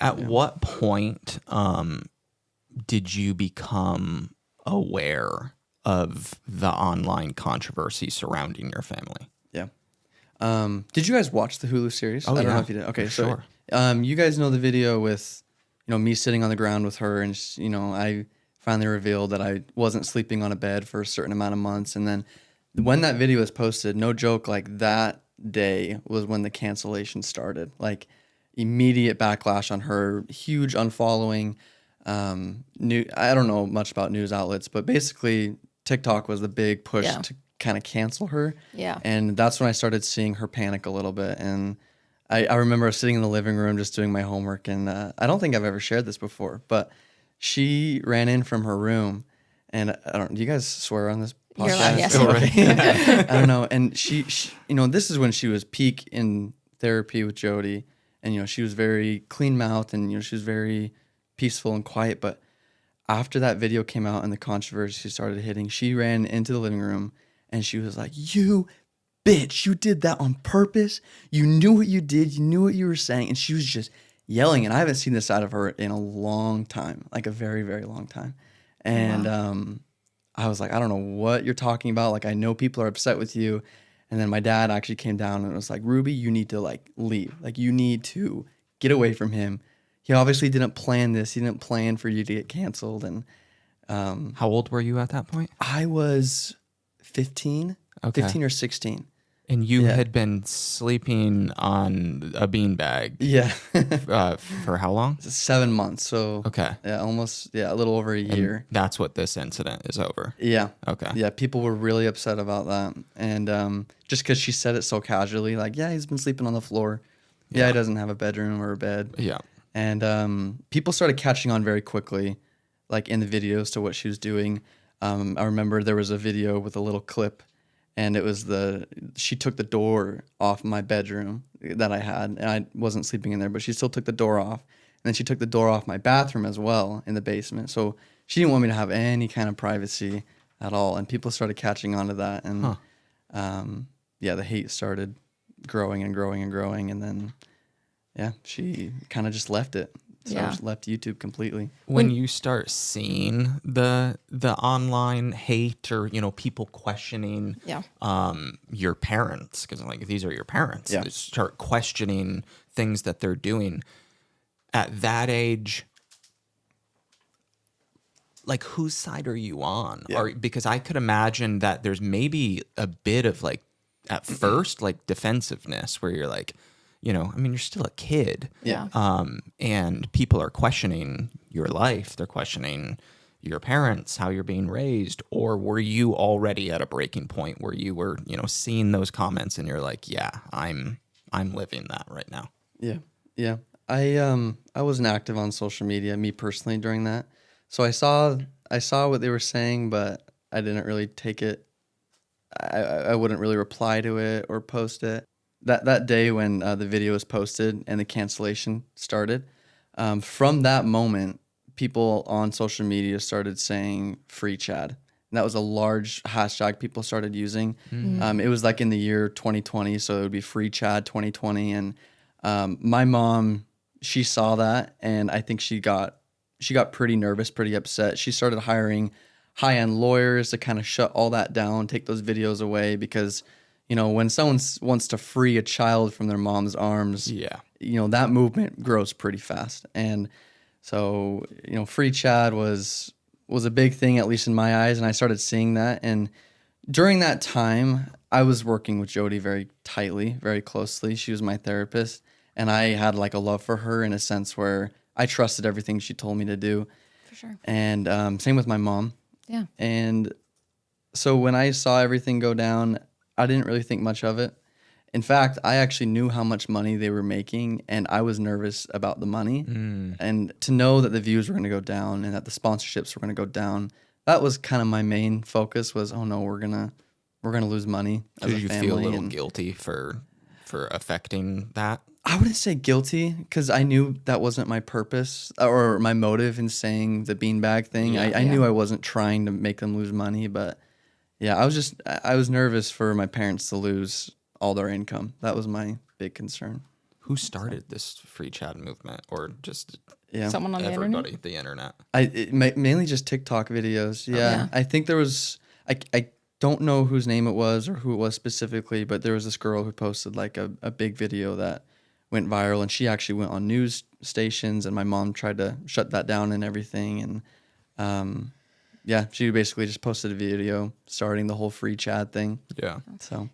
At what point did you become aware of the online controversy surrounding your family? Yeah. Did you guys watch the Hulu series? Oh, I don't know yeah, if you did. Okay, for so sure. you guys know the video with, me sitting on the ground with her, and I finally revealed that I wasn't sleeping on a bed for a certain amount of months, and then when that video was posted, no joke, like that day was when the cancellation started. Like immediate backlash on her, huge unfollowing. I don't know much about news outlets, but basically TikTok was the big push Yeah. to kind of cancel her. Yeah. And that's when I started seeing her panic a little bit. And I remember sitting in the living room just doing my homework. And I don't think I've ever shared this before, but she ran in from her room. And do you guys swear on this podcast? You're allowed, yes. Okay. I don't know. And she, this is when she was peak in therapy with Jody. And, she was very clean mouthed and, she was very peaceful and quiet. But after that video came out and the controversy started hitting, she ran into the living room and she was like, "You bitch, you did that on purpose. You knew what you did. You knew what you were saying." And she was just yelling. And I haven't seen this side of her in a long time, like a very, very long time. And I was like, "I don't know what you're talking about. Like, I know people are upset with you." And then my dad actually came down and was like, "Ruby, you need to like leave. Like, you need to get away from him. He obviously didn't plan this. He didn't plan for you to get canceled." And How old were you at that point? I was 15, Okay. 15 or 16. And you Yeah. had been sleeping on a beanbag Yeah. for how long? 7 months. So Okay. yeah, almost, a little over a year. That's what this incident is over. Yeah. Okay. Yeah. People were really upset about that. And just because she said it so casually, like, yeah, he's been sleeping on the floor. Yeah, he doesn't have a bedroom or a bed. Yeah. And people started catching on very quickly, like in the videos to what she was doing. I remember there was a video with a little clip, and it was she took the door off my bedroom that I had, and I wasn't sleeping in there, but she still took the door off. And then she took the door off my bathroom as well in the basement. So she didn't want me to have any kind of privacy at all. And people started catching on to that. And the hate started growing and growing and growing. And then, she kind of just left it. So I just left YouTube completely. When you start seeing the online hate or people questioning your parents, because like these are your parents, they start questioning things that they're doing at that age. Like, whose side are you on? Yeah. Because I could imagine that there's maybe a bit of like at first like defensiveness where you're like, you're still a kid. Yeah. And people are questioning your life. They're questioning your parents, how you're being raised. Or were you already at a breaking point where you were, seeing those comments and you're like, yeah, I'm living that right now? Yeah. Yeah. I wasn't active on social media, me personally, during that. So I saw what they were saying, but I didn't really take it. I wouldn't really reply to it or post it. That day when the video was posted and the cancellation started, from that moment, people on social media started saying "free Chad." And that was a large hashtag people started using. It was like in the year 2020, so it would be "free Chad 2020." And my mom, she saw that, and I think she got pretty nervous, pretty upset. She started hiring high-end lawyers to kind of shut all that down, take those videos away, because when someone wants to free a child from their mom's arms, that movement grows pretty fast. And so, free Chad was a big thing, at least in my eyes, and I started seeing that. And during that time, I was working with Jody very tightly, very closely. She was my therapist, and I had like a love for her in a sense where I trusted everything she told me to do. For sure. And same with my mom. Yeah. And so when I saw everything go down, I didn't really think much of it. In fact, I actually knew how much money they were making, and I was nervous about the money. And to know that the views were going to go down and that the sponsorships were going to go down, that was kind of my main focus. Was, oh no, we're gonna lose money as a family. Did you feel a little guilty for affecting that? I wouldn't say guilty, because I knew that wasn't my purpose or my motive in saying the beanbag thing. I knew I wasn't trying to make them lose money, but yeah, I was nervous for my parents to lose all their income. That was my big concern. Who started this free chat movement, or just someone on everybody, the internet? Mainly just TikTok videos. Yeah. I think there was, I don't know whose name it was or who it was specifically, but there was this girl who posted like a big video that went viral, and she actually went on news stations, and my mom tried to shut that down and everything. And she basically just posted a video starting the whole free chat thing. Yeah. So